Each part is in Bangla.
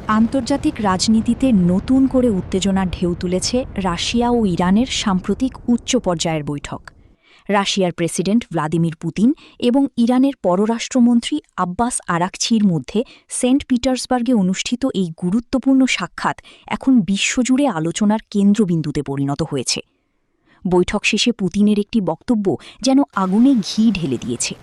আন্তর্জাতিক রাজনীতিতে নতুন করে উত্তেজনার ঢেউ তুলেছে রাশিয়া ও ইরানের সাম্প্রতিক উচ্চ পর্যায়ের বৈঠক। রাশিয়ার প্রেসিডেন্ট ভ্লাদিমির পুতিন এবং ইরানের পররাষ্ট্রমন্ত্রী আব্বাস আরাকচির মধ্যে সেন্ট পিটার্সবার্গে অনুষ্ঠিত এই গুরুত্বপূর্ণ সাক্ষাৎ এখন বিশ্বজুড়ে আলোচনার কেন্দ্রবিন্দুতে পরিণত হয়েছে। বৈঠক শেষে পুতিনের একটি বক্তব্য যেন আগুনে ঘি ঢেলে দিয়েছে।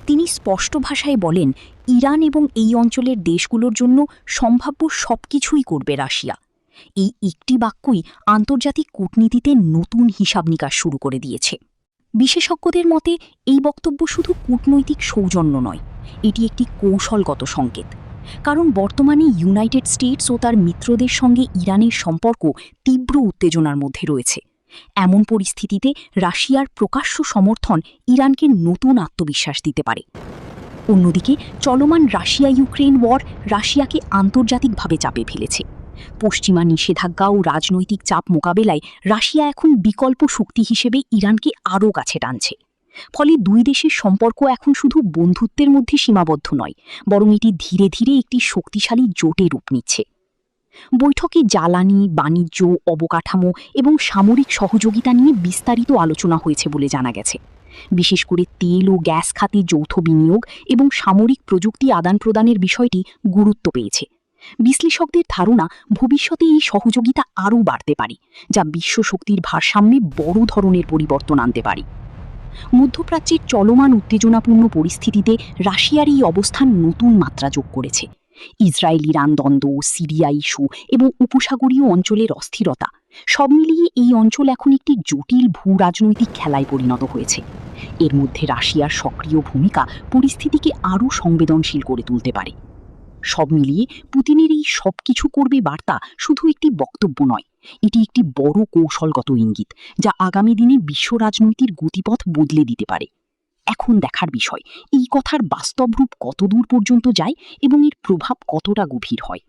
তিনি স্পষ্ট ভাষায় বলেন, ইরান এবং এই অঞ্চলের দেশগুলোর জন্য সম্ভাব্য সবকিছুই করবে রাশিয়া। এই একটি বাক্যই আন্তর্জাতিক কূটনীতিতে নতুন হিসাব নিকাশ শুরু করে দিয়েছে। বিশেষজ্ঞদের মতে এই বক্তব্য শুধু কূটনৈতিক সৌজন্য নয়, এটি একটি কৌশলগত সংকেত। কারণ বর্তমানে ইউনাইটেড স্টেটস ও তার মিত্রদের সঙ্গে ইরানের সম্পর্ক তীব্র উত্তেজনার মধ্যে রয়েছে। এমন পরিস্থিতিতে রাশিয়ার প্রকাশ্য সমর্থন ইরানকে নতুন আত্মবিশ্বাস দিতে পারে। অন্যদিকে চলমান রাশিয়া ইউক্রেন ওয়ার রাশিয়াকে আন্তর্জাতিকভাবে চাপে ফেলেছে। পশ্চিমা নিষেধাজ্ঞা ও রাজনৈতিক চাপ মোকাবেলায় রাশিয়া এখন বিকল্প শক্তি হিসেবে ইরানকে আরও কাছে টানছে। ফলে দুই দেশের সম্পর্ক এখন শুধু বন্ধুত্বের মধ্যে সীমাবদ্ধ নয়, বরং এটি ধীরে ধীরে একটি শক্তিশালী জোটে রূপ নিচ্ছে। বৈঠকে জ্বালানি, বাণিজ্য, অবকাঠামো এবং সামরিক সহযোগিতা নিয়ে বিস্তারিত আলোচনা হয়েছে বলে জানা গেছে। বিশেষ করে তেল ও গ্যাস খাতে যৌথ বিনিয়োগ এবং সামরিক প্রযুক্তি আদান প্রদানের বিষয়টি গুরুত্ব পেয়েছে। বিশ্লেষকদের ধারণা, ভবিষ্যতে এই সহযোগিতা আরও বাড়তে পারে, যা বিশ্ব শক্তির ভারসাম্যে বড় ধরনের পরিবর্তন আনতে পারে। মধ্যপ্রাচ্যের চলমান উত্তেজনাপূর্ণ পরিস্থিতিতে রাশিয়ার এই অবস্থান নতুন মাত্রা যোগ করেছে। ইসরায়েল ইরান দ্বন্দ্ব, সিরিয়া ইস্যু এবং উপসাগরীয় অঞ্চলের অস্থিরতা সব মিলিয়ে এই অঞ্চল এখন একটি জটিল ভূ রাজনৈতিক খেলায় পরিণত হয়েছে। এর মধ্যে রাশিয়ার সক্রিয় ভূমিকা পরিস্থিতিকে আরও সংবেদনশীল করে তুলতে পারে। সব মিলিয়ে পুতিনের এই সব কিছু করবে বার্তা শুধু একটি বক্তব্য নয়, এটি একটি বড় কৌশলগত ইঙ্গিত, যা আগামী দিনে বিশ্ব রাজনীতির গতিপথ বদলে দিতে পারে। এখন দেখার বিষয়, এই কথার বাস্তব রূপ কতদূর পর্যন্ত যায় এবং এর প্রভাব কতটা গভীর হয়।